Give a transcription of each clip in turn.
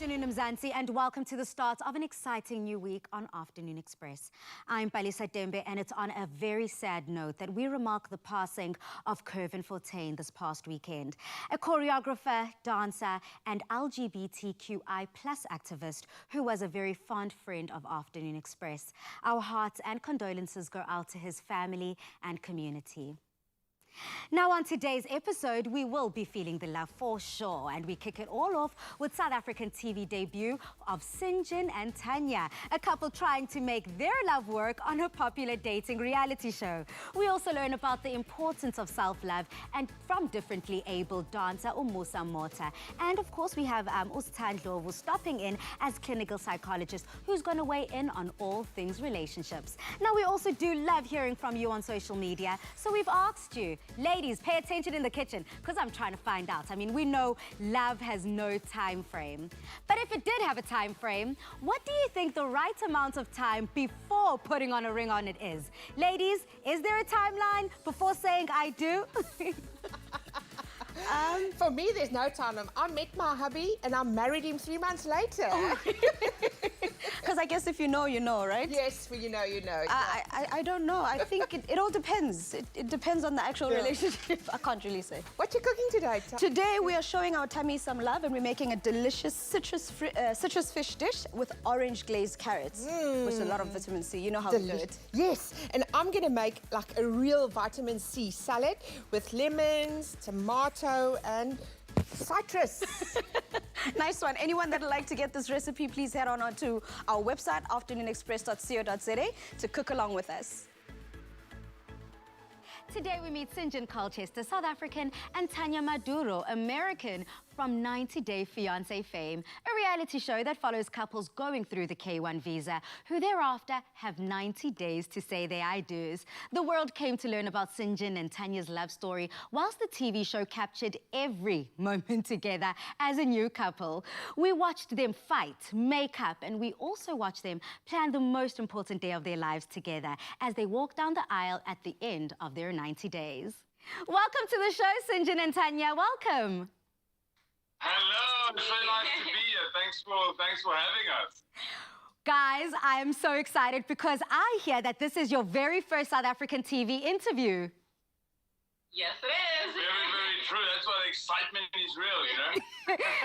afternoon, Mzansi, and welcome to the start of an exciting new week on Afternoon Express. I'm Palisa Dembe, and it's on a very sad note that we remark the passing of Curvin Fontaine this past weekend. A choreographer, dancer, and LGBTQI+ activist who was a very fond friend of Afternoon Express. Our hearts and condolences go out to his family and community. Now on today's episode, we will be feeling the love for sure, and we kick it all off with South African TV debut of Sinjin and Tanya, a couple trying to make their love work on a popular dating reality show. We also learn about the importance of self-love and from differently abled dancer Umusa Mota. And of course, we have Untitled stopping in as clinical psychologist who's going to weigh in on all things relationships. Now, we also do love hearing from you on social media, so we've asked you, ladies, pay attention in the kitchen, because I'm trying to find out. I mean, we know love has no time frame. But if it did have a time frame, what do you think the right amount of time before putting on a ring on it is? Ladies, is there a timeline before saying I do? For me, there's no time. I met my hubby and I married him 3 months later. Because I guess if you know, you know, right? Yes, well, you know. I don't know. I think it all depends. It depends on the actual relationship. I can't really say. What you cooking today? Today, we are showing our tummy some love, and we're making a delicious citrus fish dish with orange glazed carrots, which is a lot of vitamin C. You know how to do it. Yes, and I'm going to make like a real vitamin C salad with lemons, tomato, and citrus. Nice one. Anyone that would like to get this recipe, please head on to our website, afternoonexpress.co.za, to cook along with us. Today we meet Sinjin Colchester, South African, and Tanya Maduro, American, from 90 Day Fiancé fame, a reality show that follows couples going through the K1 visa, who thereafter have 90 days to say their I do's. The world came to learn about Sinjin and Tanya's love story, whilst the TV show captured every moment together as a new couple. We watched them fight, make up, and we also watched them plan the most important day of their lives together as they walk down the aisle at the end of their 90 days. Welcome to the show, Sinjin and Tanya. Welcome. Hello, it's so nice to be here. Thanks for having us. Guys, I am so excited because I hear that this is your very first South African TV interview. Yes, it is. Very, very true. That's why the excitement is real, you know?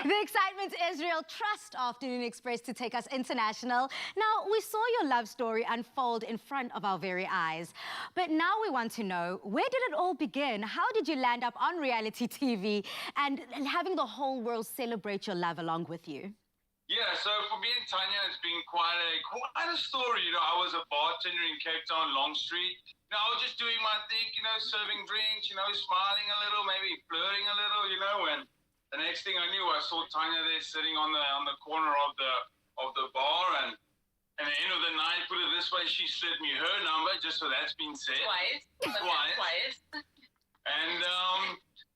The excitement is real. Trust Afternoon Express to take us international. Now, we saw your love story unfold in front of our very eyes. But now we want to know, where did it all begin? How did you land up on reality TV and having the whole world celebrate your love along with you? Yeah, so for me and Tanya, it's been quite a story. You know, I was a bartender in Cape Town, Long Street. You know, I was just doing my thing, you know, serving drinks, you know, smiling a little, maybe flirting a little, you know, and the next thing I knew, I saw Tanya there sitting on the corner of the bar, and at the end of the night, put it this way, she slid me her number, just so that's been said. Twice. And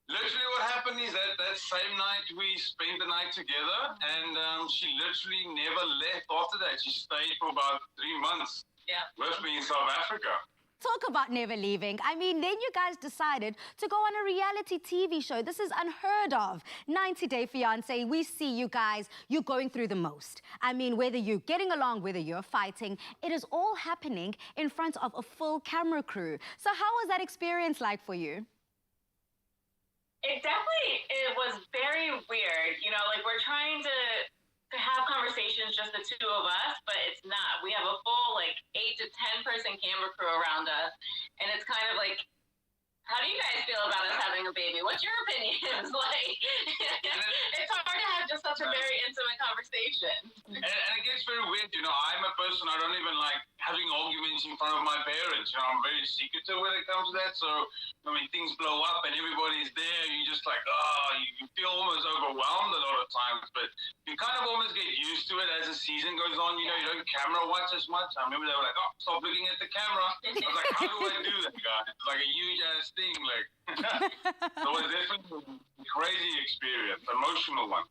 literally what happened is that same night we spent the night together, and she literally never left after that. She stayed for about 3 months with me in South Africa. Talk about never leaving. I mean, then you guys decided to go on a reality TV show. This is unheard of. 90 Day Fiancé, we see you guys, you're going through the most. I mean, whether you're getting along, whether you're fighting, it is all happening in front of a full camera crew. So how was that experience like for you? It was very weird. You know, like we're trying to have conversations, just the two of us, but it's not. We have a full, like, 8 to 10 person camera crew around us. And it's kind of like, how do you guys feel about us having a baby? What's your opinions? Like, it's hard to have just such a very intimate conversation. And it gets very weird, you know. I'm a person, I don't even like having arguments in front of my parents. You know, I'm very secretive when it comes to that. So, I mean, things blow up and everybody's there. You just like, you feel almost overwhelmed a lot of times. But you kind of almost get used to it as the season goes on. You know, you don't camera watch as much. I remember they were like, oh, stop looking at the camera. I was like, how do I do that, guys? It's like a huge ass thing. Like, so it was definitely a crazy experience, emotional one.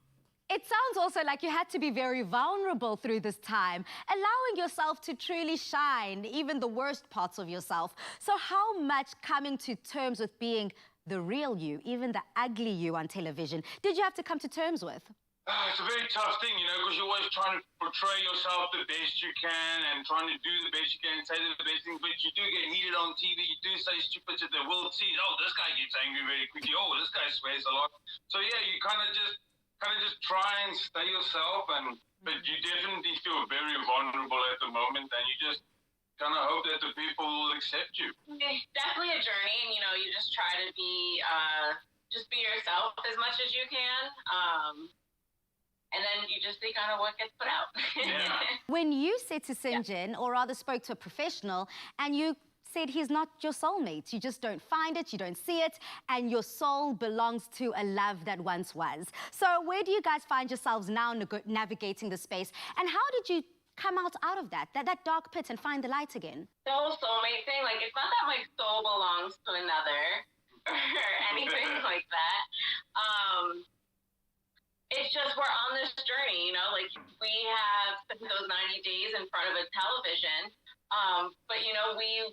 It sounds also like you had to be very vulnerable through this time, allowing yourself to truly shine, even the worst parts of yourself. So how much coming to terms with being the real you, even the ugly you on television, did you have to come to terms with? It's a very tough thing, you know, because you're always trying to portray yourself the best you can and trying to do the best you can and say the best things, but you do get heated on TV, you do say stupid shit that the world sees. Oh, this guy gets angry very quickly. Oh, this guy swears a lot. So yeah, you kind of just try and stay yourself, but you definitely feel very vulnerable at the moment, and you just kind of hope that the people will accept you. It's definitely a journey, and you know, you just try to be just be yourself as much as you can. And then you just see kind of what gets put out. Yeah. When you said to Sinjin, or rather spoke to a professional, and you said he's not your soulmate, you just don't find it, you don't see it, and your soul belongs to a love that once was. So where do you guys find yourselves now navigating the space, and how did you come out of that dark pit and find the light again? The whole soulmate thing, like, it's not that my soul belongs to another or anything like that. It's just we're on this journey, you know, like we have spent those 90 days in front of a television, but, you know, we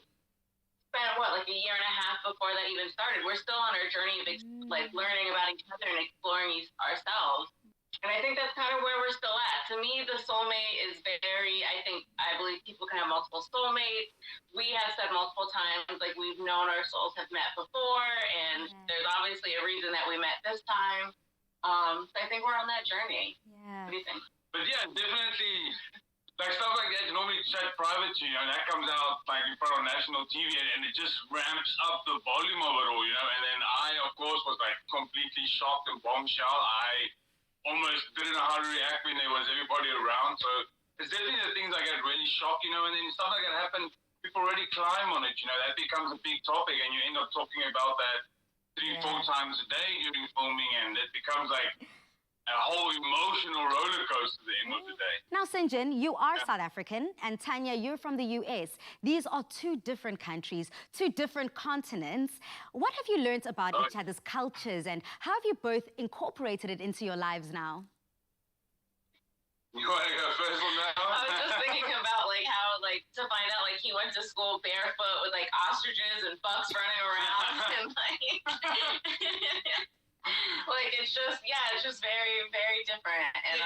spent, what, like a year and a half before that even started. We're still on our journey of, like, learning about each other and exploring ourselves. And I think that's kind of where we're still at. To me, the soulmate is very, I believe people can have multiple soulmates. We have said multiple times, like, we've known our souls have met before, and there's obviously a reason that we met this time. So I think we're on that journey. Yeah. What do you think? But yeah, definitely, like stuff like that, you normally chat private to you, and that comes out like in front of national TV, and it just ramps up the volume of it all, you know. And then I, of course, was like completely shocked and bombshell. I almost didn't know how to react when there was everybody around. So it's definitely the things I get really shocked, you know. And then stuff like that happen, people already climb on it, you know. That becomes a big topic, and you end up talking about that 3-4 times a day during filming, and it becomes like a whole emotional roller coaster at the end of the day. Now, Sinjin, you are South African, and Tanya, you're from the US. These are two different countries, two different continents. What have you learned about each other's cultures, and how have you both incorporated it into your lives now? You want to go first on that one? I was just thinking about, like, how, like, to find out, like, he went to school barefoot with, like, ostriches and bucks running around, and, like, like, it's just, yeah, it's just very, very different, and,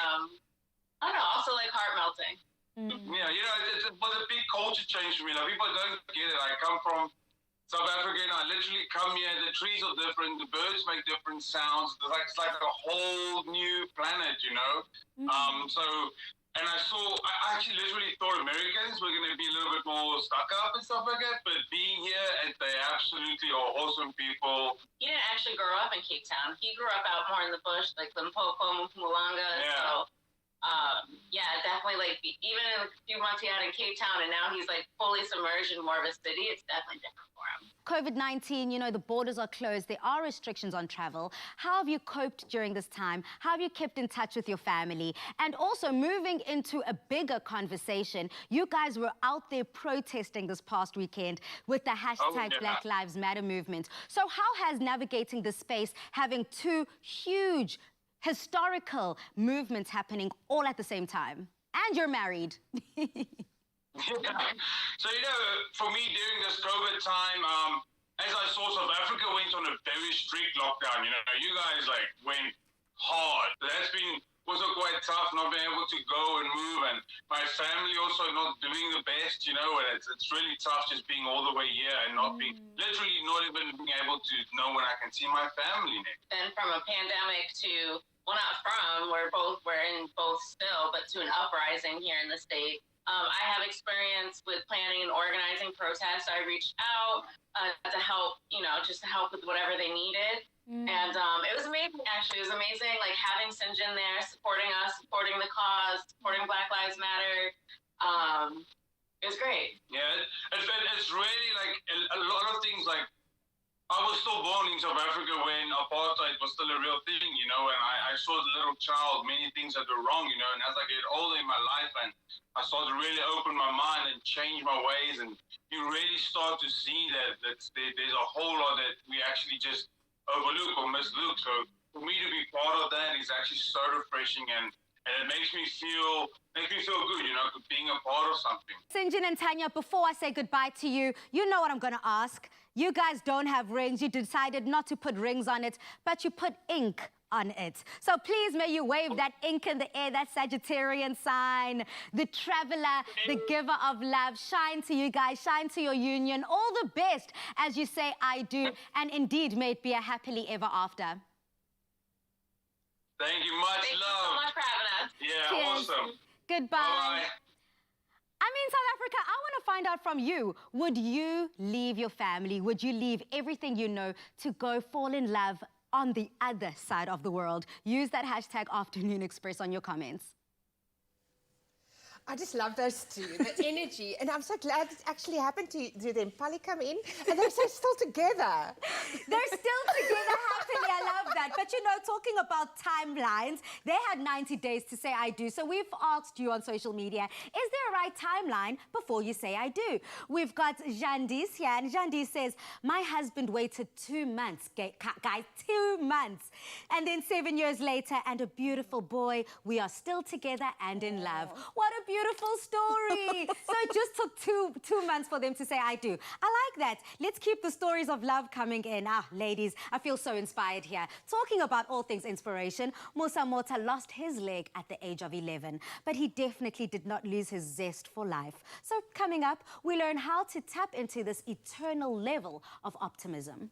I don't know, also, like, heart-melting. Yeah, you know, it was a big culture change for me. Like, people don't get it. I come from South Africa, and I literally come here, the trees are different, the birds make different sounds. It's like a whole new planet, you know? And I actually literally thought Americans were going to be a little bit more stuck up and stuff like that, but being here, and they absolutely are awesome people. He didn't actually grow up in Cape Town. He grew up out more in the bush, like Limpopo, Mpumalanga, so... yeah, definitely, like, even in the few months he had in Cape Town, and now he's, like, fully submerged in more of a city, it's definitely different for him. COVID-19, you know, the borders are closed. There are restrictions on travel. How have you coped during this time? How have you kept in touch with your family? And also, moving into a bigger conversation, you guys were out there protesting this past weekend with the hashtag Black Lives Matter movement. So how has navigating the space, having two huge historical movements happening all at the same time? And you're married. So, you know, for me during this COVID time, as I saw, South Africa went on a very strict lockdown. You know, you guys like went hard. That's been also quite tough, not being able to go and move, and my family also not doing the best, you know, and it's really tough just being all the way here and not being, literally not even being able to know when I can see my family next. And from a pandemic to, well, not from, we're in both still, but to an uprising here in the state. I have experience with planning and organizing protests. I reached out to help, you know, just to help with whatever they needed. And it was amazing, actually. It was amazing, like, having Sinjin there, supporting us, supporting the cause, supporting Black Lives Matter. It was great. Yeah, it's really, like, a lot of things, like, I was still born in South Africa when apartheid was still a real thing, you know, and I saw as a little child many things that were wrong, you know, and as I get older in my life and I started to really open my mind and change my ways, and you really start to see that there's a whole lot that we actually just overlook or mislook. So for me to be part of that is actually so refreshing, and it makes me feel good, you know, being a part of something. Sinjin and Tanya, before I say goodbye to you, you know what I'm going to ask. You guys don't have rings. You decided not to put rings on it, but you put ink on it. So please may you wave that ink in the air, that Sagittarian sign, the traveler, the giver of love. Shine to you guys, shine to your union. All the best as you say I do, and indeed may it be a happily ever after. Thank you, much Thank love. you so much for having us. Yeah, Cheers. awesome. Goodbye. Bye-bye. I mean, South Africa, I want to find out from you. Would you leave your family? Would you leave everything you know to go fall in love on the other side of the world? Use that hashtag Afternoon Express on your comments. I just love those two, the energy. And I'm so glad it actually happened to them. Pali come in and they're so still together. They're still together happily. I love that. But you know, talking about timelines, they had 90 days to say I do. So we've asked you on social media, is there a right timeline before you say I do? We've got Jandis here, and Jandis says, my husband waited 2 months, guys, 2 months. And then 7 years later, and a beautiful boy, we are still together and in love. What a beautiful story. So it just took two months for them to say I do. I like that. Let's keep the stories of love coming in. Ladies, I feel so inspired here. Talking about all things inspiration, Musa Mota lost his leg at the age of 11, but he definitely did not lose his zest for life. So coming up, we learn how to tap into this eternal level of optimism.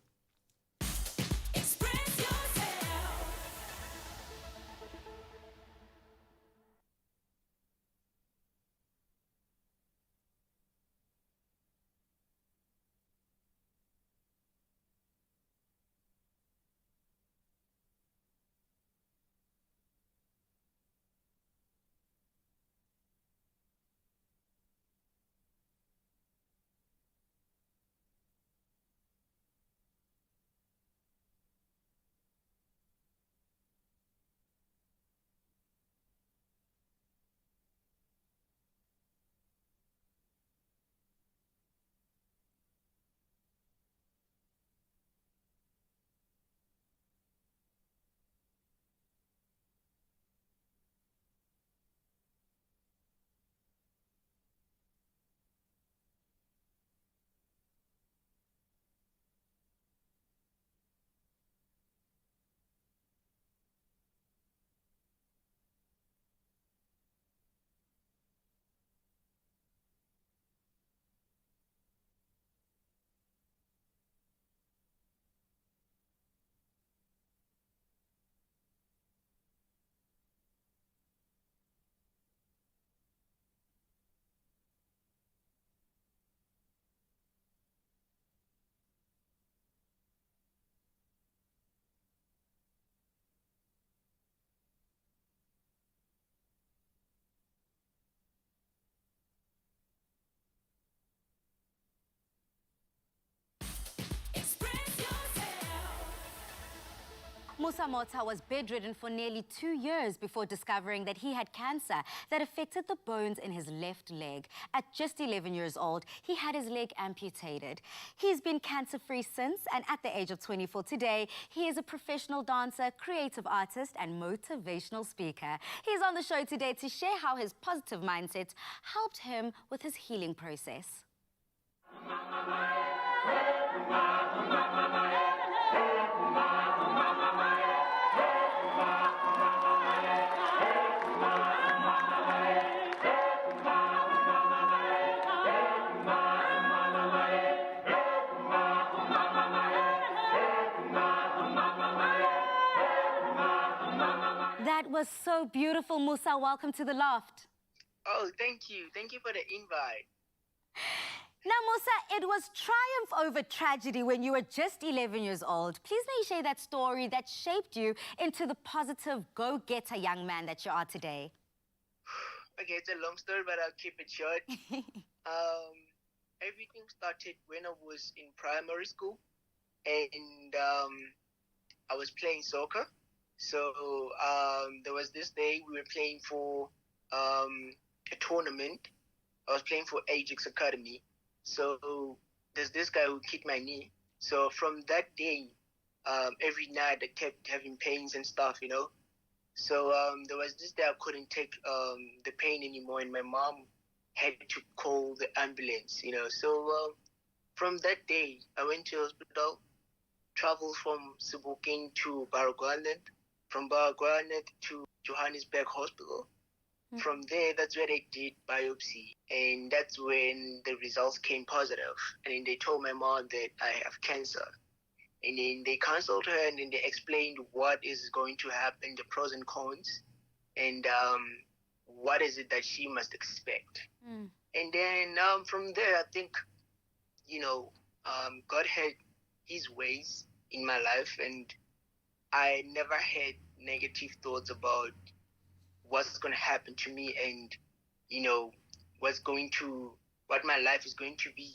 Musa Mota was bedridden for nearly 2 years before discovering that he had cancer that affected the bones in his left leg. At just 11 years old, he had his leg amputated. He's been cancer-free since, and at the age of 24 today, he is a professional dancer, creative artist, and motivational speaker. He's on the show today to share how his positive mindset helped him with his healing process. That was so beautiful, Musa. Welcome to the loft. Oh, thank you. Thank you for the invite. Now, Musa, it was triumph over tragedy when you were just 11 years old. Please may you share that story that shaped you into the positive, go-getter young man that you are today. Okay, it's a long story, but I'll keep it short. Everything started when I was in primary school, and I was playing soccer. So there was this day we were playing for a tournament. I was playing for Ajax Academy. So there's this guy who kicked my knee. So from that day, every night I kept having pains and stuff, you know. So there was this day I couldn't take the pain anymore, and my mom had to call the ambulance, you know. So from that day, I went to hospital, traveled from Sebokeng to Baragwanaland. from Baragwanath to Johannesburg Hospital. From there, that's where they did biopsy, and that's when the results came positive. And then they told my mom that I have cancer. And then they consulted her, and then they explained what is going to happen, the pros and cons, and what is it that she must expect. And then from there, I think, God had his ways in my life, and I never had negative thoughts about what's going to happen to me and, what my life is going to be,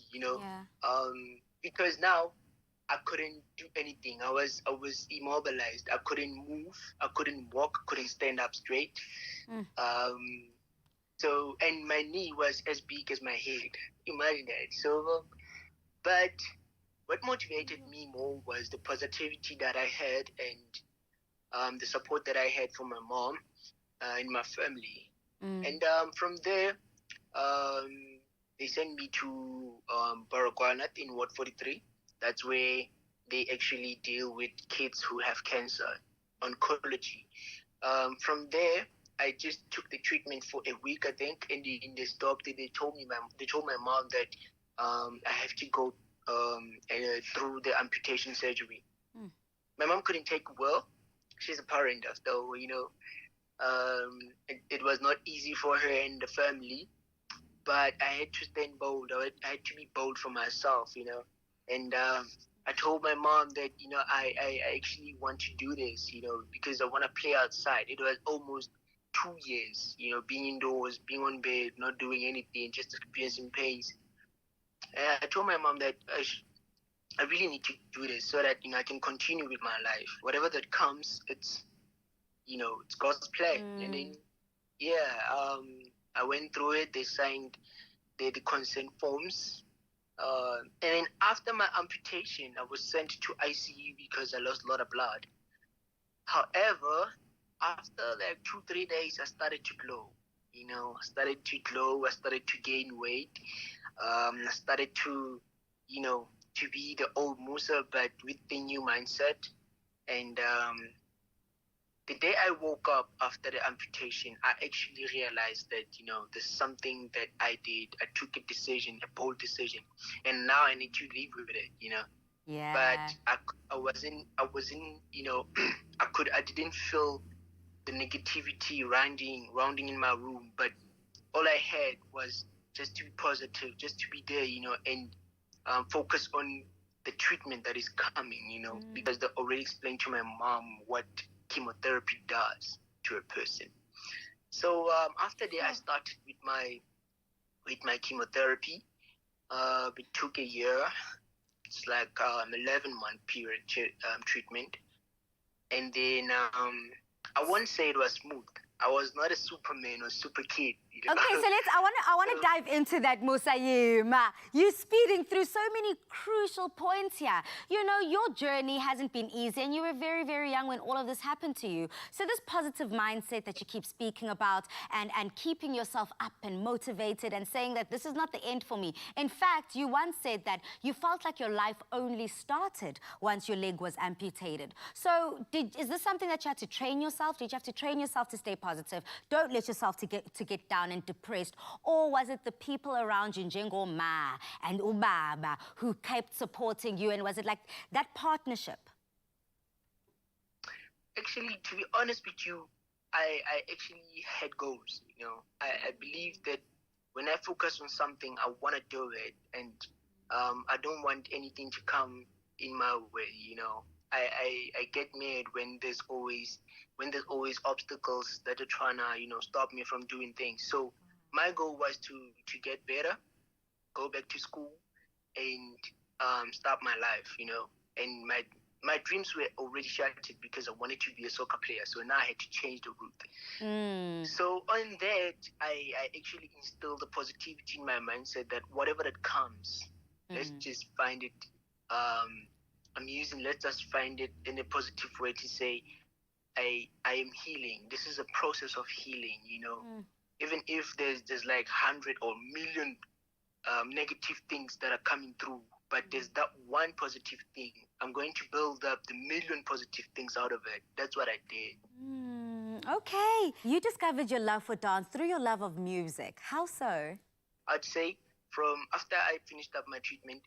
because now I couldn't do anything. I was immobilized. I couldn't move. I couldn't walk. I couldn't stand up straight. So, and my knee was as big as my head. Imagine that. So, but what motivated me more was the positivity that I had and the support that I had from my mom and my family. And from there, they sent me to Baragwanath in Ward 43. That's where they actually deal with kids who have cancer, oncology. From there, I just took the treatment for a week, I think, and then they stopped it. They told my mom that I have to go through the amputation surgery. My mom couldn't take it well. She's a parent, so it was not easy for her and the family. But I had to stand bold. I had to be bold for myself, And I told my mom that, I actually want to do this, because I want to play outside. It was almost 2 years, being indoors, being on bed, not doing anything, just experiencing pains. And I told my mom that I really need to do this so that, I can continue with my life. Whatever that comes, it's God's plan. And then, I went through it. They signed the consent forms. And then after my amputation, I was sent to ICU because I lost a lot of blood. However, after like 2-3 days, I started to glow. I started to glow. I started to gain weight. I started to, to be the old Musa, but with the new mindset. And the day I woke up after the amputation, I actually realized that, there's something that I did. I took a decision, a bold decision, and now I need to live with it, Yeah. But I wasn't, I didn't feel the negativity rounding in my room, but all I had was just to be positive, just to be there, and focus on the treatment that is coming, because they already explained to my mom what chemotherapy does to a person. So after that, I started with my chemotherapy. It took a year. It's like 11-month period treatment, and then I won't say it was smooth. I was not a Superman or super kid. Okay, so I want to dive into that, Musayima. You're speeding through so many crucial points here. Your journey hasn't been easy, and you were very, very young when all of this happened to you. So this positive mindset that you keep speaking about and keeping yourself up and motivated and saying that this is not the end for me. In fact, you once said that you felt like your life only started once your leg was amputated. So is this something that you had to train yourself? Did you have to train yourself to stay positive? Don't let yourself to get down and depressed. Or was it the people around you, Njengoma and Ubaba, who kept supporting you? And was it like that partnership? Actually, to be honest with you, I actually had goals. I believe that when I focus on something, I want to do it, and I don't want anything to come in my way. I get mad when there's always obstacles that are trying to stop me from doing things. So my goal was to get better, go back to school, and start my life. And my dreams were already shattered because I wanted to be a soccer player. So now I had to change the route. So on that, I actually instilled the positivity in my mindset that whatever that comes, let's just find it amusing. Let's just find it in a positive way to say, I am healing. This is a process of healing, Even if there's like 100 or million negative things that are coming through but there's that one positive thing. I'm going to build up the million positive things out of it. That's what I did. Okay. You discovered your love for dance through your love of music. How so? I'd say from after I finished up my treatment,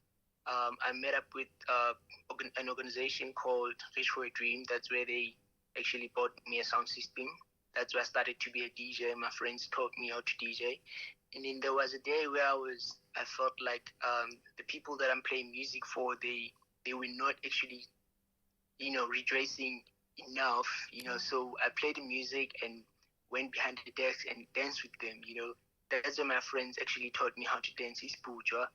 I met up with an organization called Reach for a Dream. That's where they actually bought me a sound system. That's where I started to be a DJ. My friends taught me how to DJ. And then there was a day where I felt like the people that I'm playing music for, they were not actually, redressing enough, so I played the music and went behind the desk and danced with them, That's when my friends actually taught me how to dance isibhujwa.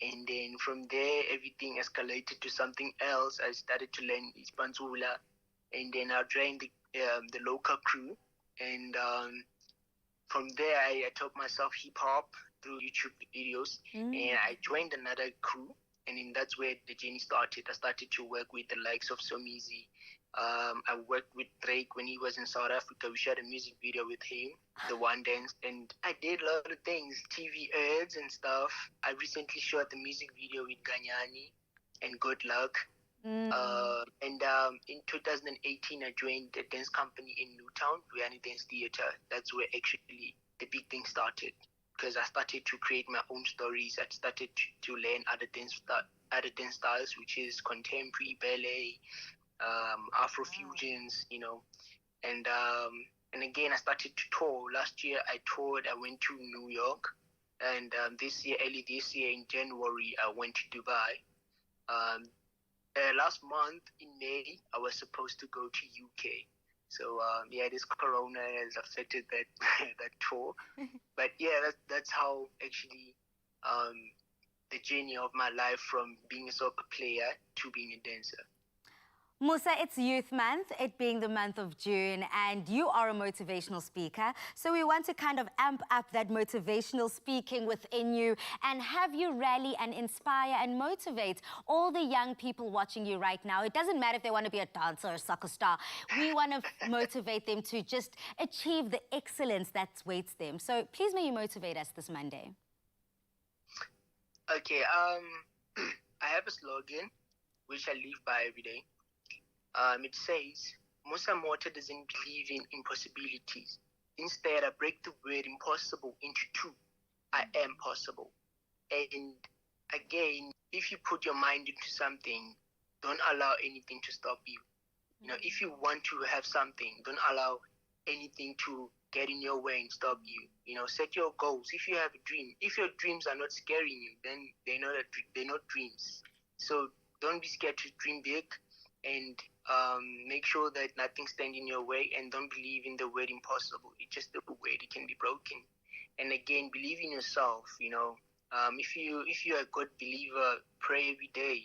And then from there, everything escalated to something else. I started to learn ispanzula, and then I joined the local crew. And from there, I taught myself hip hop through YouTube videos, and I joined another crew, and then that's where the journey started. I started to work with the likes of Somizi. I worked with Drake when he was in South Africa. We shot a music video with him, the One Dance, and I did a lot of things, TV ads and stuff. I recently shot the music video with Ganyani and Good Luck. And in 2018, I joined a dance company in Newtown, Rihanna Dance Theater. That's where actually the big thing started, because I started to create my own stories. I started to learn other dance styles, which is contemporary, ballet, Afrofusions, and again I started to tour. Last year I toured. I went to New York, and early this year in January, I went to Dubai. Last month in May, I was supposed to go to UK. So this corona has affected that that tour. But yeah, that's how actually the journey of my life from being a soccer player to being a dancer. Musa, it's Youth Month, it being the month of June, and you are a motivational speaker. So we want to kind of amp up that motivational speaking within you and have you rally and inspire and motivate all the young people watching you right now. It doesn't matter if they want to be a dancer or a soccer star. We want to motivate them to just achieve the excellence that waits them. So please may you motivate us this Monday. Okay, I have a slogan which I live by every day. It says, Musa Mota doesn't believe in impossibilities. Instead, I break the word impossible into two. I am possible. And again, if you put your mind into something, don't allow anything to stop you. If you want to have something, don't allow anything to get in your way and stop you. Set your goals. If you have a dream, if your dreams are not scaring you, then they're not dreams. So don't be scared to dream big, and make sure that nothing stands in your way, and don't believe in the word impossible. It's just a word, it can be broken. And again, believe in yourself. If you're a good believer, pray every day.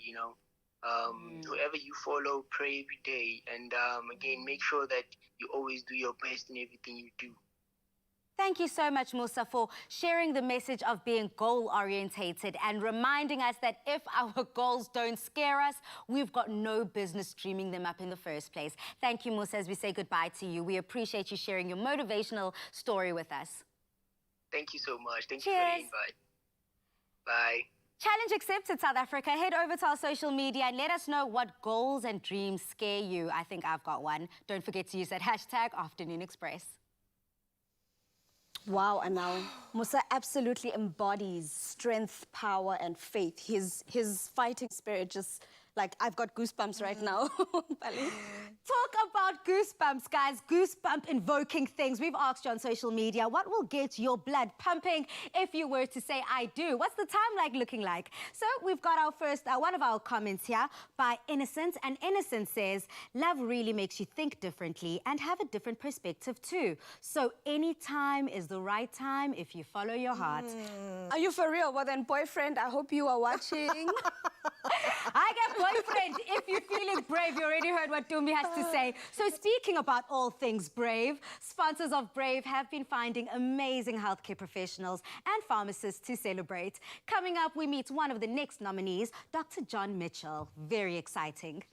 Whoever you follow, pray every day. And again, make sure that you always do your best in everything you do. Thank you so much, Musa, for sharing the message of being goal-orientated and reminding us that if our goals don't scare us, we've got no business dreaming them up in the first place. Thank you, Musa, as we say goodbye to you. We appreciate you sharing your motivational story with us. Thank you so much. Thank Cheers. you for the invite. Bye. Challenge accepted, South Africa. Head over to our social media and let us know what goals and dreams scare you. I think I've got one. Don't forget to use that hashtag Afternoon Express. Wow, and now Musa absolutely embodies strength, power, and faith. His fighting spirit just, like, I've got goosebumps right now. Talk about goosebumps, guys. Goosebump invoking things. We've asked you on social media, what will get your blood pumping if you were to say, I do? What's the timeline looking like? So we've got our first, one of our comments here by Innocent. And Innocent says, love really makes you think differently and have a different perspective too. So any time is the right time if you follow your heart. Are you for real? Well then, boyfriend, I hope you are watching. I get boyfriend. If you're feeling brave, you already heard what Dumi has to say. So speaking about all things brave, sponsors of Brave have been finding amazing healthcare professionals and pharmacists to celebrate. Coming up, we meet one of the next nominees, Dr. John Mitchell. Very exciting.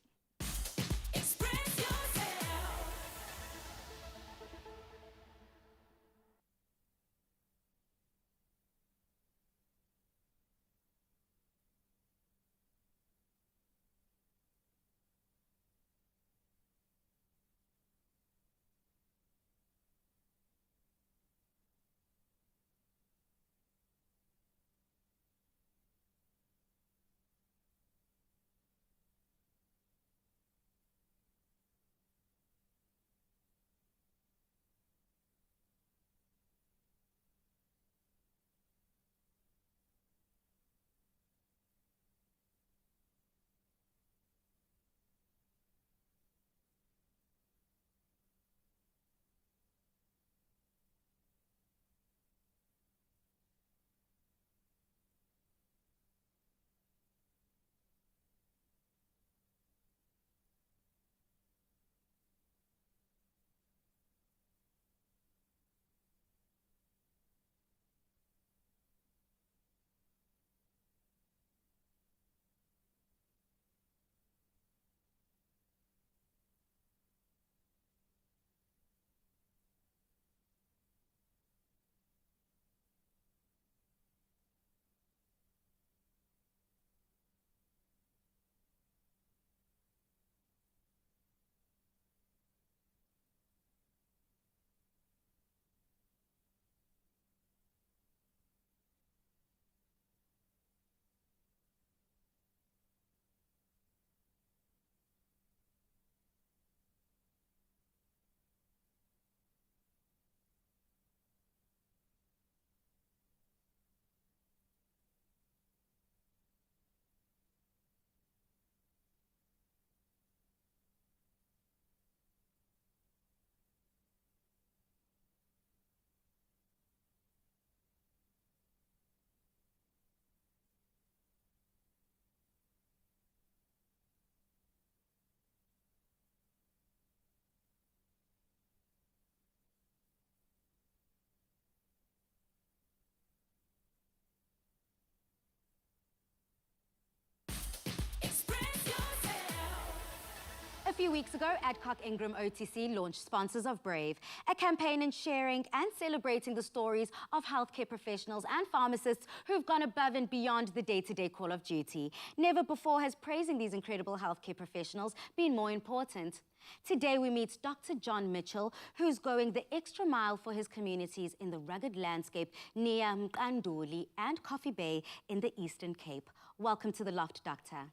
few weeks ago, Adcock Ingram OTC launched Sponsors of Brave, a campaign in sharing and celebrating the stories of healthcare professionals and pharmacists who've gone above and beyond the day-to-day call of duty. Never before has praising these incredible healthcare professionals been more important. Today we meet Dr. John Mitchell, who's going the extra mile for his communities in the rugged landscape near Mqanduli and Coffee Bay in the Eastern Cape. Welcome to the Loft, Doctor.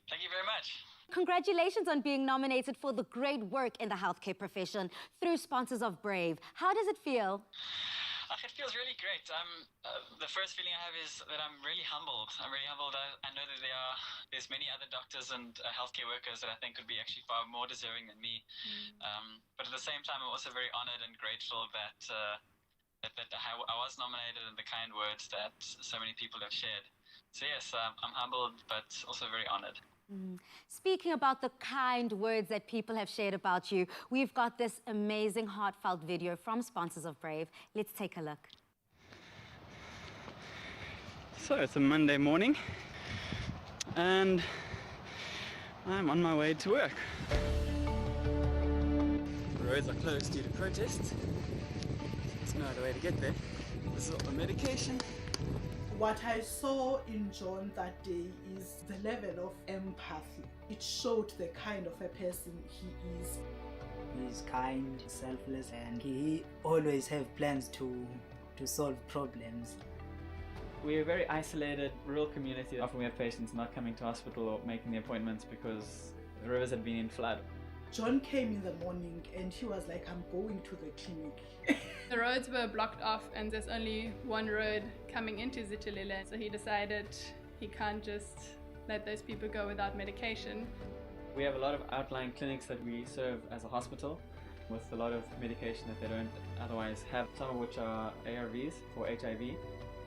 Thank you very much. Congratulations on being nominated for the great work in the healthcare profession through Sponsors of Brave. How does it feel? It feels really great. The first feeling I have is that I'm really humbled. I'm really humbled. I know that there's many other doctors and healthcare workers that I think could be actually far more deserving than me. But at the same time, I'm also very honored and grateful that I was nominated and the kind words that so many people have shared. So yes, I'm humbled, but also very honored. Speaking about the kind words that people have shared about you, we've got this amazing heartfelt video from Sponsors of Brave. Let's take a look. So it's a Monday morning and I'm on my way to work. The roads are closed due to protests. There's no other way to get there. This is all the medication. What I saw in John that day is the level of empathy. It showed the kind of a person he is. He's kind, selfless, and he always have plans to solve problems. We're a very isolated rural community. Often we have patients not coming to hospital or making the appointments because the rivers had been in flood. John came in the morning and he was like, I'm going to the clinic. The roads were blocked off and there's only one road coming into Zitilile, so he decided he can't just let those people go without medication. We have a lot of outlying clinics that we serve as a hospital with a lot of medication that they don't otherwise have, some of which are ARVs for HIV.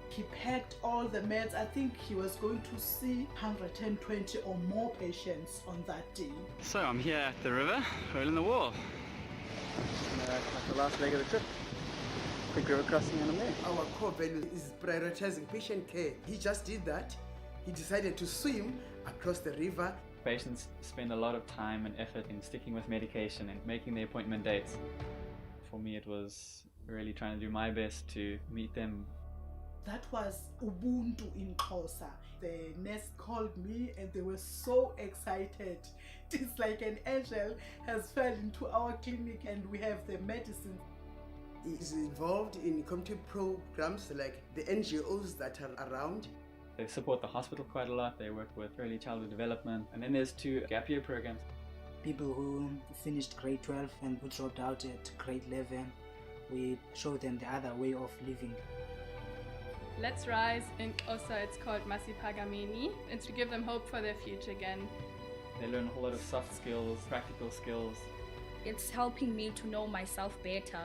He packed all the meds. I think he was going to see 120 or more patients on that day. So I'm here at the river, rolling the wall. Like the last leg of the trip. Quick river crossing and I'm there. Our core value is prioritizing patient care. He just did that. He decided to swim across the river. Patients spend a lot of time and effort in sticking with medication and making the appointment dates. For me, it was really trying to do my best to meet them. That was Ubuntu in Xhosa. The nurse called me and they were so excited. It's like an angel has fell into our clinic and we have the medicine. He is involved in community programs like the NGOs that are around. They support the hospital quite a lot. They work with early childhood development. And then there's 2 gap year programs. People who finished grade 12 and who dropped out at grade 11, we show them the other way of living. Let's Rise in Xhosa, it's called Masiphakameni. It's to give them hope for their future again. They learn a whole lot of soft skills, practical skills. It's helping me to know myself better.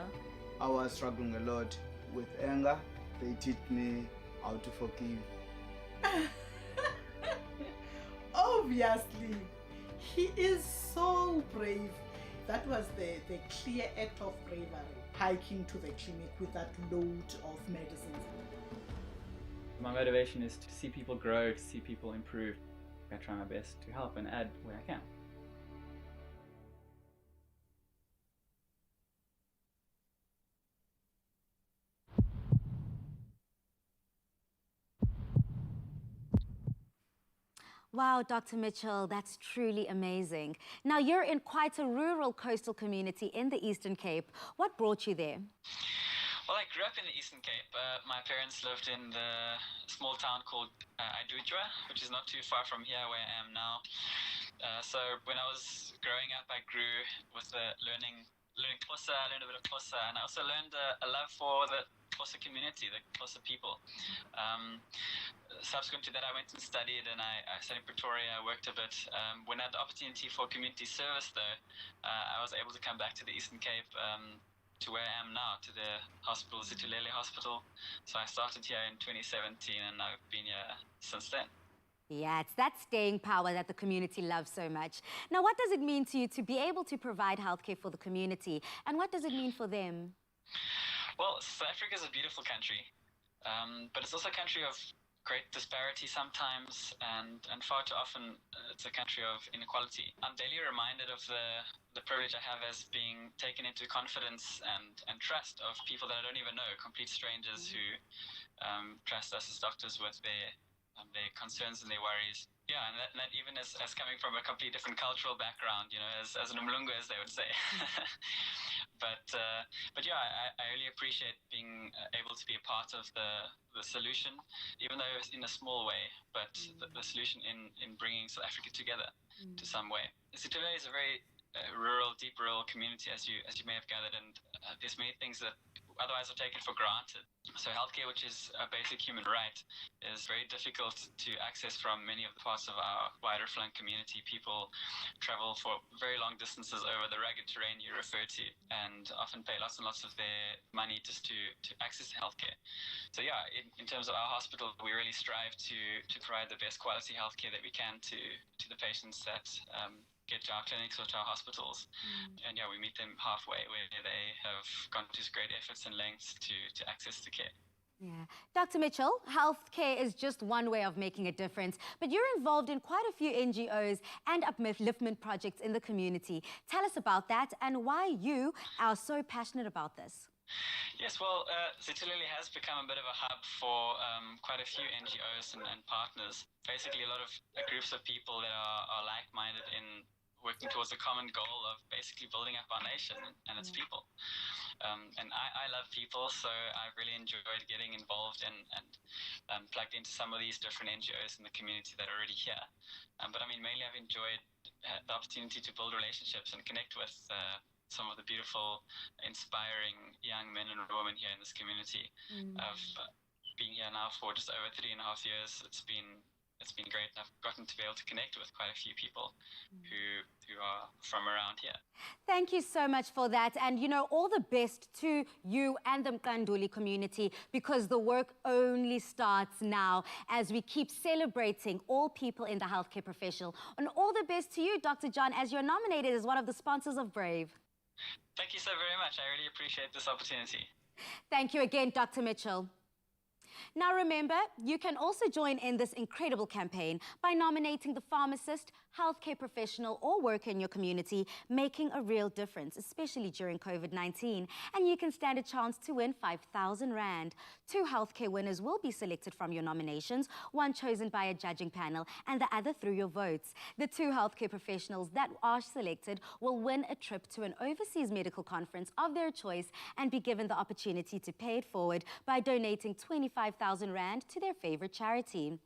I was struggling a lot with anger. They teach me how to forgive. Obviously, he is so brave. That was the clear act of bravery, hiking to the clinic with that load of medicines. My motivation is to see people grow, to see people improve. I try my best to help and add where I can. Wow, Dr. Mitchell, that's truly amazing. Now, you're in quite a rural coastal community in the Eastern Cape. What brought you there? Well, I grew up in the Eastern Cape. My parents lived in the small town called Idudwa, which is not too far from here where I am now. So when I was growing up, I grew with learning Xhosa. I learned a bit of Xhosa, and I also learned a love for the Xhosa community, the Xhosa people. Subsequent to that, I went and studied, and I studied in Pretoria. I worked a bit. When I had the opportunity for community service, though, I was able to come back to the Eastern Cape, to where I am now, to the hospital, Zitilile Hospital. So I started here in 2017, and I've been here since then. Yeah, it's that staying power that the community loves so much. Now, what does it mean to you to be able to provide healthcare for the community, and what does it mean for them? Well, South Africa is a beautiful country, but it's also a country of great disparity sometimes, and far too often it's a country of inequality. I'm daily reminded of the privilege I have as being taken into confidence and trust of people that I don't even know, complete strangers who trust us as doctors with their concerns and their worries. Yeah, and that even as coming from a completely different cultural background, you know, as an Umlungu, as they would say. But yeah, I really appreciate being able to be a part of the solution, even though it's in a small way, but the solution in bringing South Africa together to some way. Sitole is a very deep rural community, as you may have gathered, and there's many things that otherwise are taken for granted. So healthcare, which is a basic human right, is very difficult to access from many of the parts of our wider flung community. People travel for very long distances over the rugged terrain you refer to, and often pay lots and lots of their money just to access healthcare. So yeah, in terms of our hospital, we really strive to provide the best quality healthcare that we can to the patients that get to our clinics or to our hospitals. And yeah, we meet them halfway, where they have gone to great efforts and lengths to access the care. Yeah. Dr. Mitchell, healthcare is just one way of making a difference, but you're involved in quite a few NGOs and upliftment projects in the community. Tell us about that and why you are so passionate about this. Yes, well, Situlele has become a bit of a hub for quite a few NGOs and partners. Basically, a lot of groups of people that are like-minded in working towards a common goal of basically building up our nation and its people. And I love people, so I've really enjoyed getting involved and plugged into some of these different NGOs in the community that are already here. But I mean, mainly I've enjoyed the opportunity to build relationships and connect with some of the beautiful, inspiring young men and women here in this community. I've been here now for just over 3.5 years. It's been great, and I've gotten to be able to connect with quite a few people who are from around here. Thank you so much for that, and you know, all the best to you and the Mkanduli community, because the work only starts now as we keep celebrating all people in the healthcare profession. And all the best to you, Dr. John, as you're nominated as one of the sponsors of Brave. Thank you so very much. I really appreciate this opportunity. Thank you again, Dr. Mitchell. Now remember, you can also join in this incredible campaign by nominating the pharmacist, healthcare professional or worker in your community making a real difference, especially during COVID-19. And you can stand a chance to win 5,000 Rand. 2 healthcare winners will be selected from your nominations, one chosen by a judging panel and the other through your votes. The 2 healthcare professionals that are selected will win a trip to an overseas medical conference of their choice and be given the opportunity to pay it forward by donating 25,000 Rand to their favorite charity.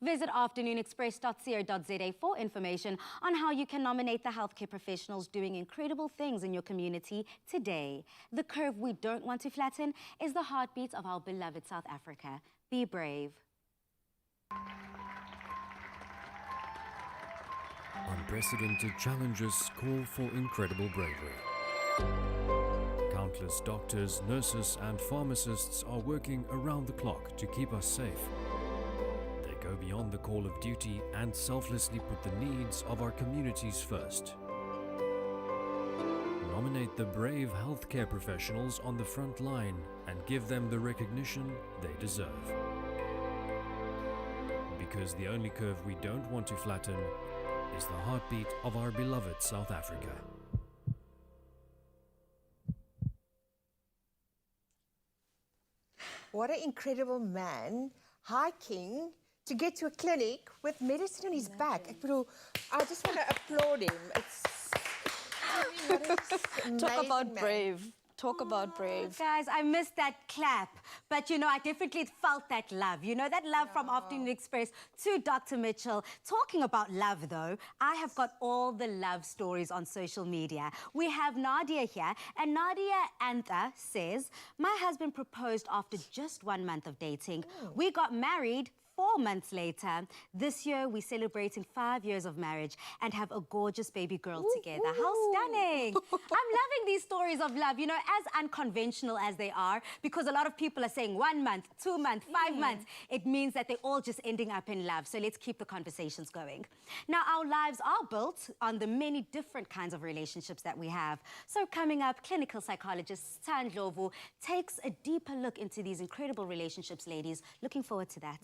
Visit afternoonexpress.co.za for information on how you can nominate the healthcare professionals doing incredible things in your community today. The curve we don't want to flatten is the heartbeat of our beloved South Africa. Be brave. Unprecedented challenges call for incredible bravery. Countless doctors, nurses and pharmacists are working around the clock to keep us safe. They go beyond the call of duty and selflessly put the needs of our communities first. Nominate the brave healthcare professionals on the front line and give them the recognition they deserve. Because the only curve we don't want to flatten is the heartbeat of our beloved South Africa. What an incredible man, hiking to get to a clinic with medicine on his back. I just want to applaud him. Talk about brave. Talk about brave. Guys, I missed that clap. But, you know, I definitely felt that love. You know, that love from Afternoon Express to Dr. Mitchell. Talking about love, though, I have got all the love stories on social media. We have Nadia here, and Nadia Antha says, my husband proposed after just 1 month of dating. We got married 4 months later. This year, we're celebrating 5 years of marriage and have a gorgeous baby girl together. How stunning. I'm loving these stories of love, you know, as unconventional as they are, because a lot of people are saying 1 month, 2 months, 5 months. It means that they're all just ending up in love. So let's keep the conversations going. Now, our lives are built on the many different kinds of relationships that we have. So coming up, clinical psychologist Stan Dlovu takes a deeper look into these incredible relationships, ladies. Looking forward to that.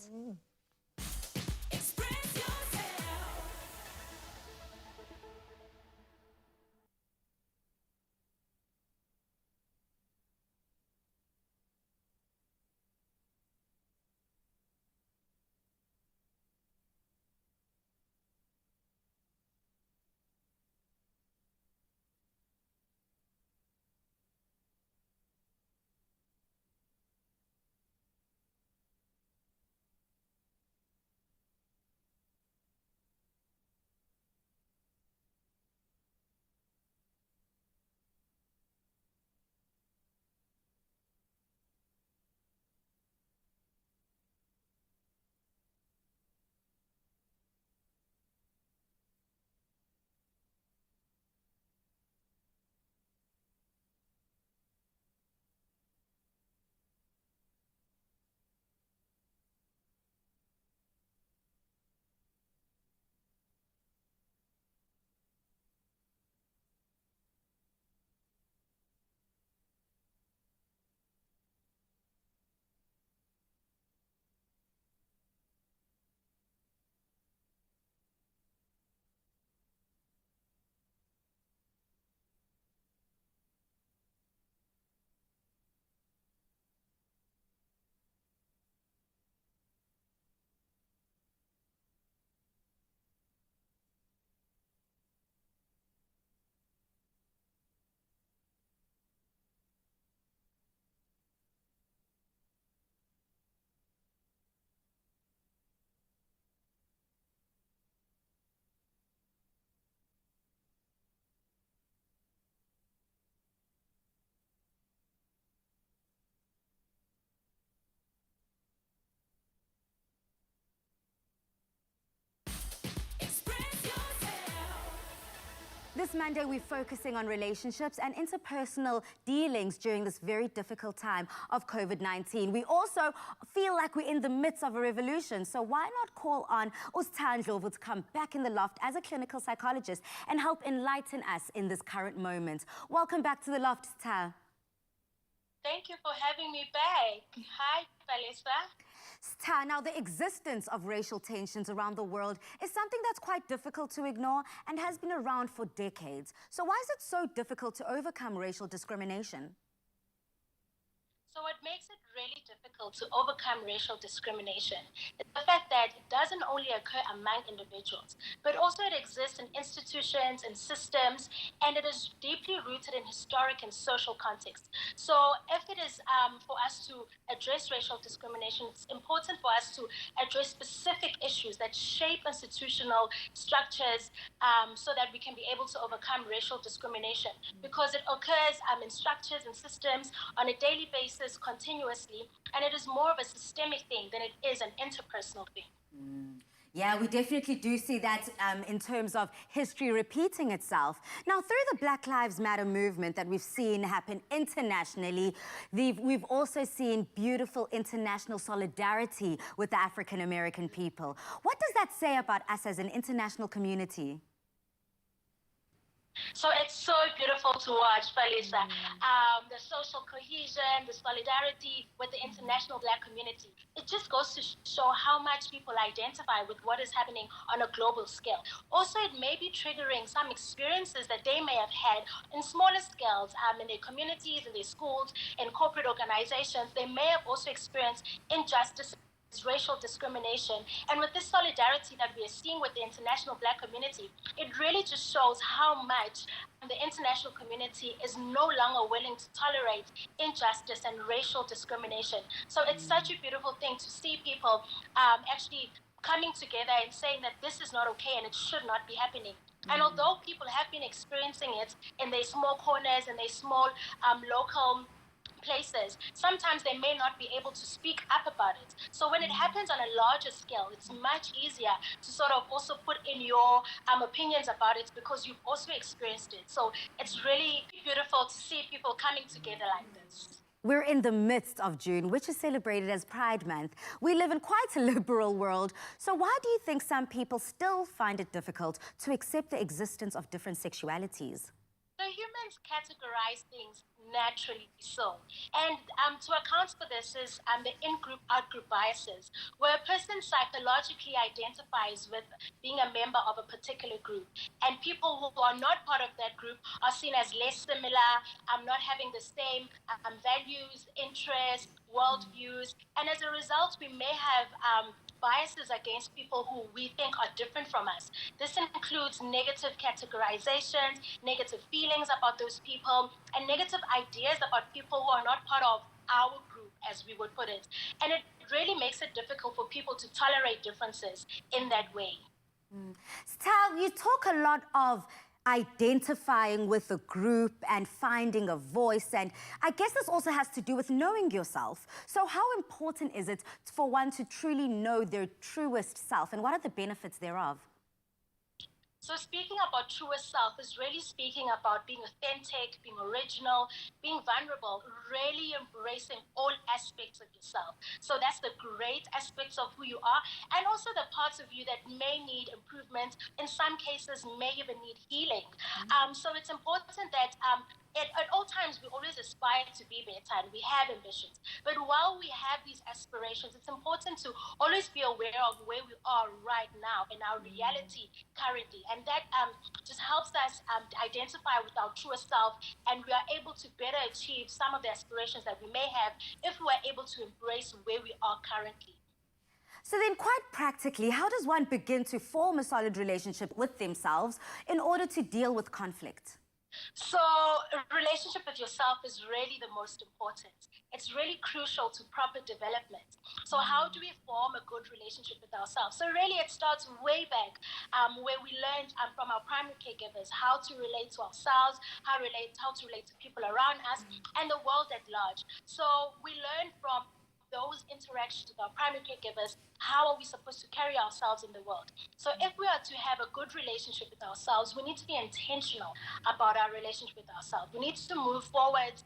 This Monday, we're focusing on relationships and interpersonal dealings during this very difficult time of COVID-19. We also feel like we're in the midst of a revolution, so why not call on Untitled to come back in the loft as a clinical psychologist and help enlighten us in this current moment. Welcome back to the loft, Tal. Thank you for having me back. Hi, Palisa. Star, now the existence of racial tensions around the world is something that's quite difficult to ignore and has been around for decades. So why is it so difficult to overcome racial discrimination? So what makes it really difficult to overcome racial discrimination is the fact that it doesn't only occur among individuals, but also it exists in institutions and systems, and it is deeply rooted in historic and social context. So if it is for us to address racial discrimination, it's important for us to address specific issues that shape institutional structures so that we can be able to overcome racial discrimination, because it occurs in structures and systems on a daily basis, continuously, and it is more of a systemic thing than it is an interpersonal thing. Yeah, we definitely do see that in terms of history repeating itself. Now, through the Black Lives Matter movement that we've seen happen internationally, we've also seen beautiful international solidarity with the African American people. What does that say about us as an international community? So it's so beautiful to watch, Palisa. The social cohesion, the solidarity with the international Black community. It just goes to show how much people identify with what is happening on a global scale. Also, it may be triggering some experiences that they may have had in smaller scales, in their communities, in their schools, in corporate organizations. They may have also experienced injustice, racial discrimination, and with this solidarity that we are seeing with the international Black community, it really just shows how much the international community is no longer willing to tolerate injustice and racial discrimination. So it's such a beautiful thing to see people actually coming together and saying that this is not okay and it should not be happening. And although people have been experiencing it in their small corners and their small local places, sometimes they may not be able to speak up about it. So when it happens on a larger scale, it's much easier to sort of also put in your opinions about it because you've also experienced it. So it's really beautiful to see people coming together like this. We're in the midst of June, which is celebrated as Pride Month. We live in quite a liberal world. So why do you think some people still find it difficult to accept the existence of different sexualities? So humans categorize things naturally so. And to account for this is the in-group, out-group biases, where a person psychologically identifies with being a member of a particular group. And people who are not part of that group are seen as less similar, not having the same values, interests, worldviews. And as a result, we may have biases against people who we think are different from us. This includes negative categorizations, negative feelings about those people, and negative ideas about people who are not part of our group, as we would put it. And it really makes it difficult for people to tolerate differences in that way. Stal, you talk a lot of identifying with a group and finding a voice, and I guess this also has to do with knowing yourself. So how important is it for one to truly know their truest self, and what are the benefits thereof? So speaking about truest self is really speaking about being authentic, being original, being vulnerable, really embracing all aspects of yourself. So that's the great aspects of who you are, and also the parts of you that may need improvement, in some cases may even need healing. So it's important that at all times, we always aspire to be better and we have ambitions. But while we have these aspirations, it's important to always be aware of where we are right now in our reality currently. And that just helps us identify with our truest self, and we are able to better achieve some of the aspirations that we may have if we are able to embrace where we are currently. So then, quite practically, how does one begin to form a solid relationship with themselves in order to deal with conflict? So a relationship with yourself is really the most important. It's really crucial to proper development. So how do we form a good relationship with ourselves? So really it starts way back where we learned from our primary caregivers how to relate to ourselves, how to relate to people around us and the world at large. So we learn from those interactions with our primary caregivers, how are we supposed to carry ourselves in the world? So if we are to have a good relationship with ourselves, we need to be intentional about our relationship with ourselves. We need to move forward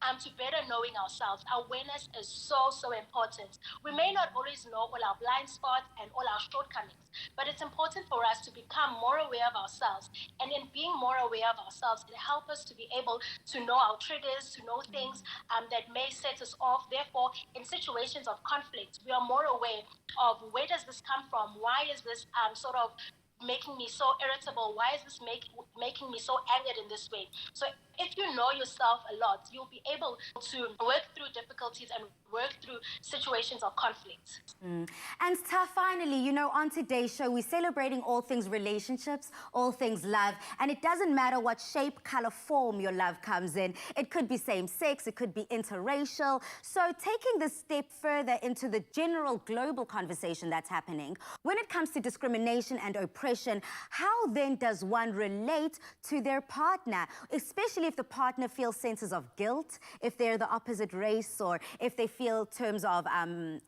to better knowing ourselves. Awareness is so, so important. We may not always know all our blind spots and all our shortcomings, but it's important for us to become more aware of ourselves. And in being more aware of ourselves, it helps us to be able to know our triggers, to know things that may set us off. Therefore, in situations of conflict, we are more aware of where does this come from? Why is this sort of making me so irritable? Why is this making me so angered in this way? So if you know yourself a lot, you'll be able to work through difficulties and work through situations of conflict. And finally, you know, on today's show, we're celebrating all things relationships, all things love, and it doesn't matter what shape, color, form your love comes in. It could be same-sex, it could be interracial. So taking this step further into the general global conversation that's happening, when it comes to discrimination and oppression, how then does one relate to their partner, especially if the partner feels senses of guilt, if they're the opposite race, or if they feel terms of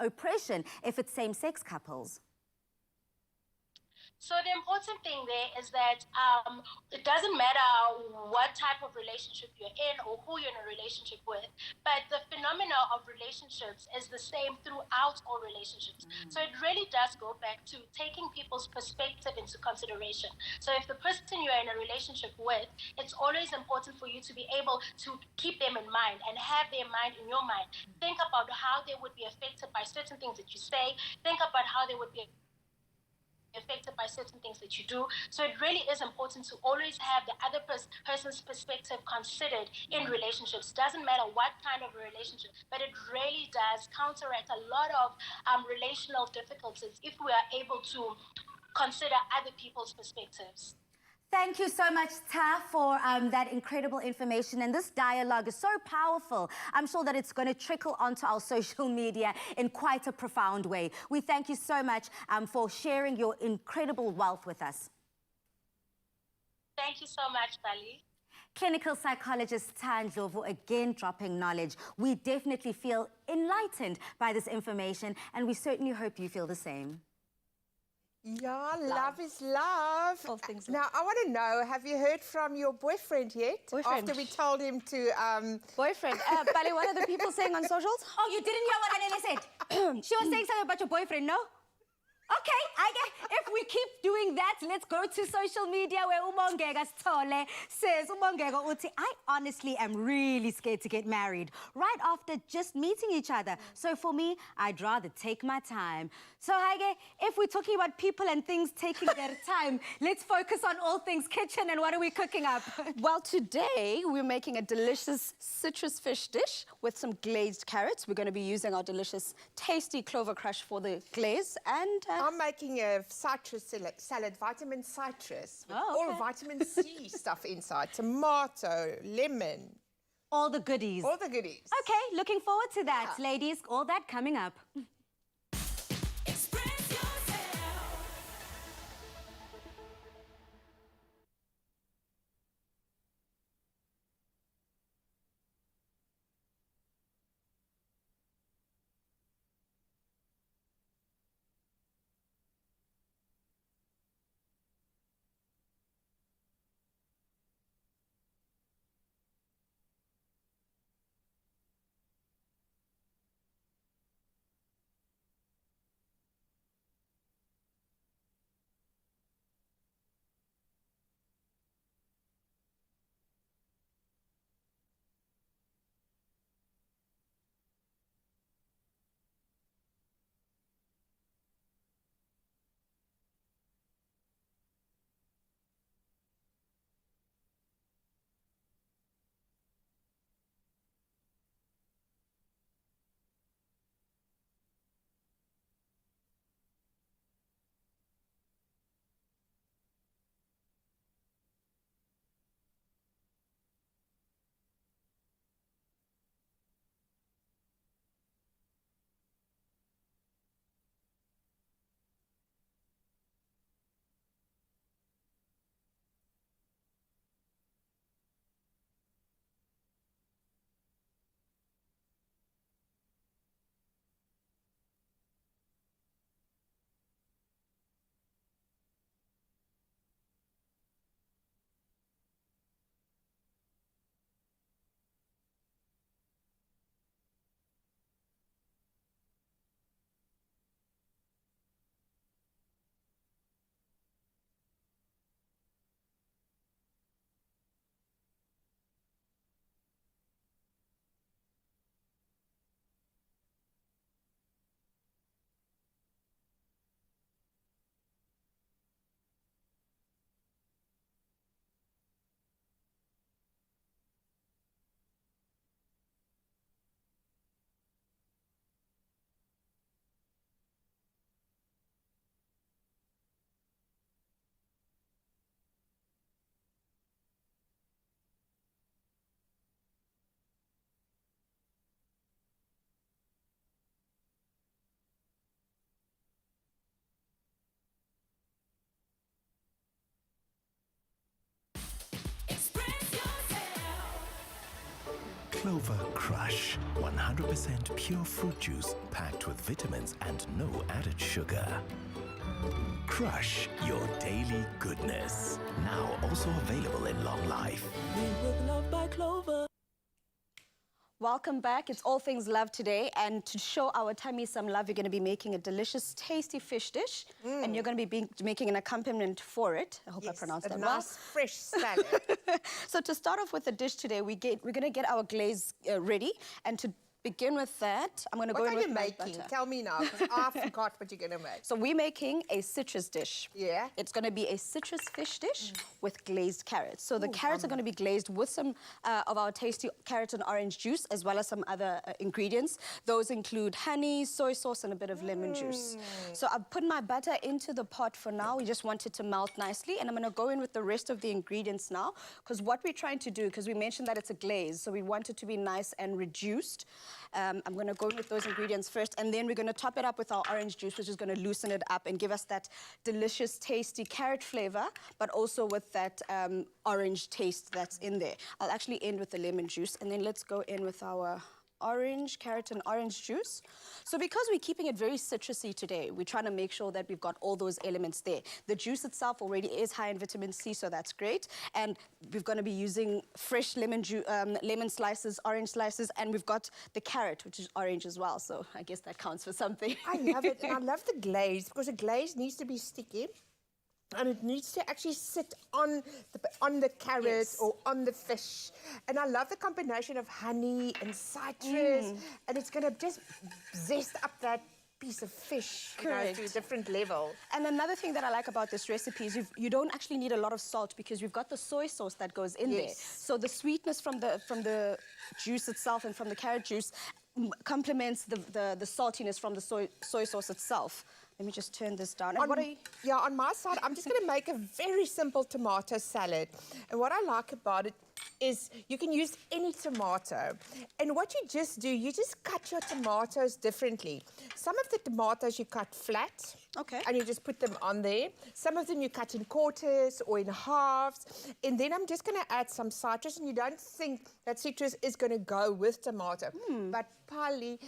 oppression, if it's same-sex couples? So the important thing there is that it doesn't matter what type of relationship you're in or who you're in a relationship with, but the phenomena of relationships is the same throughout all relationships. So it really does go back to taking people's perspective into consideration. So if the person you're in a relationship with, it's always important for you to be able to keep them in mind and have their mind in your mind. Think about how they would be affected by certain things that you say. Think about how they would be affected by certain things that you do. So it really is important to always have the other person's perspective considered in relationships. Doesn't matter what kind of a relationship, but it really does counteract a lot of relational difficulties if we are able to consider other people's perspectives. Thank you so much, Ta, for that incredible information. And this dialogue is so powerful. I'm sure that it's going to trickle onto our social media in quite a profound way. We thank you so much for sharing your incredible wealth with us. Thank you so much, Bali. Clinical psychologist Ta Ndlovu again dropping knowledge. We definitely feel enlightened by this information, and we certainly hope you feel the same. Yeah, love is love. All things now, I want to know, have you heard from your boyfriend yet? Boyfriend. After we told him to... Boyfriend. Bali, what are the people saying on socials? Oh, you didn't hear what Anele said? She was saying something about your boyfriend, no? Okay, if we keep doing that, let's go to social media where Umongega Stole says, Umongega Uti, I honestly am really scared to get married right after just meeting each other. So for me, I'd rather take my time. So Haige, if we're talking about people and things taking their time, let's focus on all things kitchen and what are we cooking up? Well, today we're making a delicious citrus fish dish with some glazed carrots. We're going to be using our delicious, tasty clover crush for the glaze, and I'm making a citrus salad, vitamin citrus, with all vitamin C stuff inside, tomato, lemon. All the goodies. All the goodies. Okay, looking forward to that, ladies. All that coming up. Clover Crush. 100% pure fruit juice packed with vitamins and no added sugar. Crush your daily goodness. Now also available in long life. Loved by Clover. Welcome back. It's All Things Love today. And to show our tummy some love, you're going to be making a delicious, tasty fish dish. And you're going to be making an accompaniment for it. I hope I pronounced that well. A nice fresh salad. So to start off with the dish today, we're going to get our glaze ready. And to begin with that, I'm going to go in with my butter. What are you making? Tell me now, because I forgot what you're going to make. So we're making a citrus dish. Yeah. It's going to be a citrus fish dish with glazed carrots. So the carrots are going to be glazed with some of our tasty carrot and orange juice, as well as some other ingredients. Those include honey, soy sauce, and a bit of lemon juice. So I've put my butter into the pot for now. We just want it to melt nicely. And I'm going to go in with the rest of the ingredients now, because what we're trying to do, because we mentioned that it's a glaze, so we want it to be nice and reduced. I'm going to go in with those ingredients first, and then we're going to top it up with our orange juice, which is going to loosen it up and give us that delicious, tasty carrot flavor, but also with that orange taste that's in there. I'll actually end with the lemon juice, and then let's go in with our carrot and orange juice. So because we're keeping it very citrusy today, we're trying to make sure that we've got all those elements there. The juice itself already is high in vitamin C, so that's great. And we're going to be using fresh lemon slices, orange slices, and we've got the carrot, which is orange as well. So I guess that counts for something. I love it. And I love the glaze, because the glaze needs to be sticky. And it needs to actually sit on the carrot or on the fish. And I love the combination of honey and citrus. And it's going to just zest up that piece of fish, you know, to a different level. And another thing that I like about this recipe is you don't actually need a lot of salt, because we've got the soy sauce that goes in there. So the sweetness from the juice itself and from the carrot juice complements the saltiness from the soy sauce itself. Let me just turn this down. And on my side, I'm just going to make a very simple tomato salad. And what I like about it is you can use any tomato. And what you just do, you just cut your tomatoes differently. Some of the tomatoes you cut flat. Okay. And you just put them on there. Some of them you cut in quarters or in halves. And then I'm just going to add some citrus. And you don't think that citrus is going to go with tomato. But pali,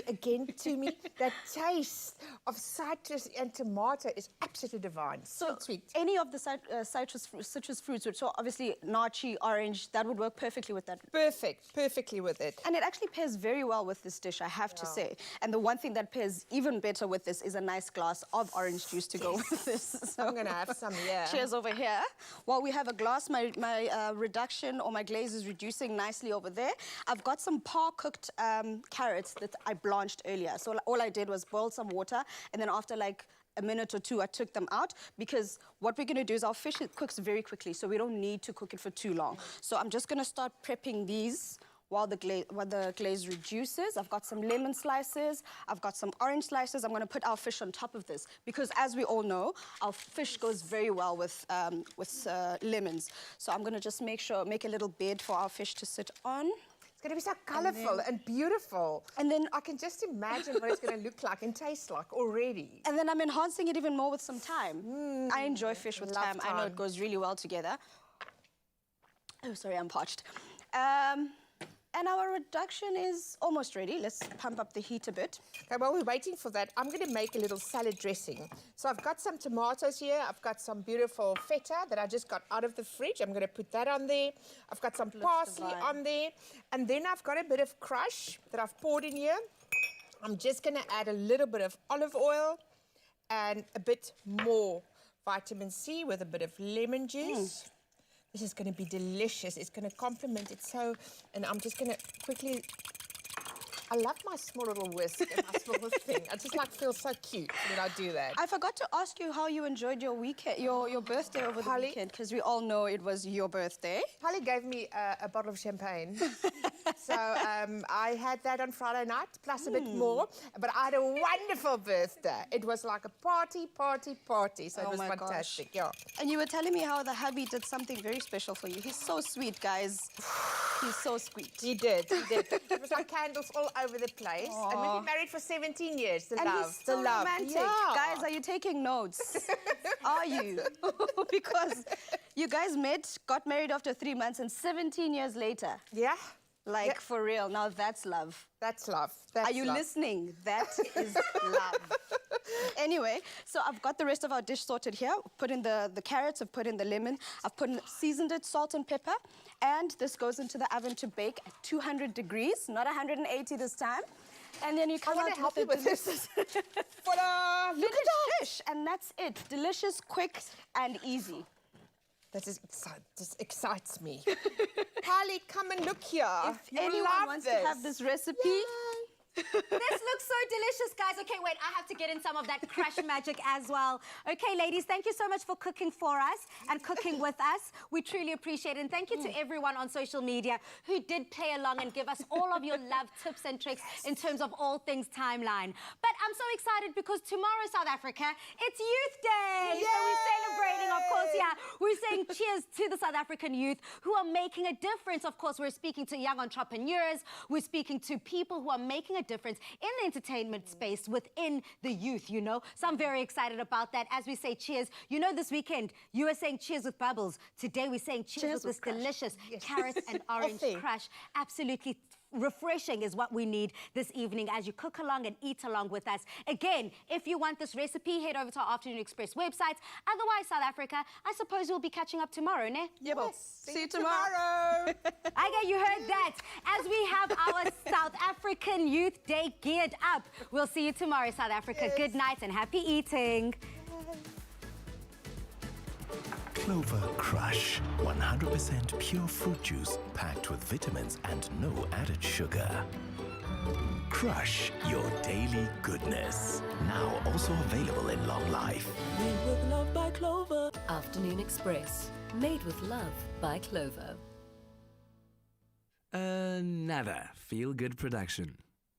again to me, that taste of citrus and tomato is absolutely divine. So sweet. Any of the citrus fruits, which are obviously naartjie, orange, that would work perfectly with that. Perfectly with it. And it actually pairs very well with this dish, I have to say. And the one thing that pairs even better with this is a nice glass of orange juice to go with this. So I'm going to have some, cheers over here. While we have a glass, my reduction or my glaze is reducing nicely over there. I've got some par-cooked carrots that I blanched earlier. So all I did was boil some water, and then after like a minute or two, I took them out, because what we're going to do is our fish, it cooks very quickly, so we don't need to cook it for too long. So I'm just going to start prepping these while the glaze reduces. I've got some lemon slices. I've got some orange slices. I'm going to put our fish on top of this, because as we all know, our fish goes very well with lemons. So I'm going to just make a little bed for our fish to sit on. It's going to be so colourful and beautiful. And then I can just imagine what it's going to look like and taste like already. And then I'm enhancing it even more with some thyme. I enjoy fish with thyme. I know it goes really well together. Oh, sorry, I'm parched. And our reduction is almost ready. Let's pump up the heat a bit. Okay, while we're waiting for that, I'm going to make a little salad dressing. So I've got some tomatoes here. I've got some beautiful feta that I just got out of the fridge. I'm going to put that on there. I've got some parsley on there. And then I've got a bit of crush that I've poured in here. I'm just going to add a little bit of olive oil and a bit more vitamin C with a bit of lemon juice. This is going to be delicious. It's going to complement it so... And I'm just going to quickly... I love my small little whisk and my small thing. I just feel so cute when I do that. I forgot to ask you how you enjoyed your weekend, your birthday over the weekend, because we all know it was your birthday. Polly gave me a bottle of champagne. So I had that on Friday night, plus a bit more. But I had a wonderful birthday. It was like a party. So it was fantastic. Yeah. And you were telling me how the hubby did something very special for you. He's so sweet, guys. He's so sweet. He did. It was like candles all over the place. Aww. And we've been married for 17 years. And he's so romantic. Yeah. Guys, are you taking notes? Are you? Because you guys got married after 3 months, and 17 years later. Yeah. Like, for real. Now that's love. That's love. That's Are you love. listening? That is love. Anyway, so I've got the rest of our dish sorted here. Put in the carrots, I've put in the lemon, I've seasoned it, salt and pepper, and this goes into the oven to bake at 200 degrees, not 180 this time. And then you come out help you with this. Ta-da! Finished dish, and that's it. Delicious, quick, and easy. This excites me. Carly, come and look here. If anyone wants to have this recipe, This looks so delicious, guys. Okay, wait, I have to get in some of that crush magic as well. Okay, ladies, thank you so much for cooking for us and cooking with us. We truly appreciate it. And thank you to everyone on social media who did play along and give us all of your love tips and tricks in terms of all things timeline. But I'm so excited because tomorrow, South Africa, it's Youth Day. So we're celebrating, of course, yeah. We're saying cheers to the South African youth who are making a difference. Of course, we're speaking to young entrepreneurs. We're speaking to people who are making a difference in the entertainment space within the youth, you know. So I'm very excited about that. As we say cheers, you know, this weekend you were saying cheers with bubbles. Today we're saying cheers with this delicious carrot and orange crush. Absolutely refreshing is what we need this evening as you cook along and eat along with us. Again, if you want this recipe, head over to our Afternoon Express website. Otherwise, South Africa, I suppose we'll be catching up tomorrow, ne? Yeah, well, see you tomorrow. Okay, you heard that. As we have our South African Youth Day geared up. We'll see you tomorrow, South Africa. Good night and happy eating. Clover Crush, 100% pure fruit juice packed with vitamins and no added sugar. Crush your daily goodness. Now also available in long life. Made with love by Clover. Afternoon Express. Made with love by Clover. Another feel-good production.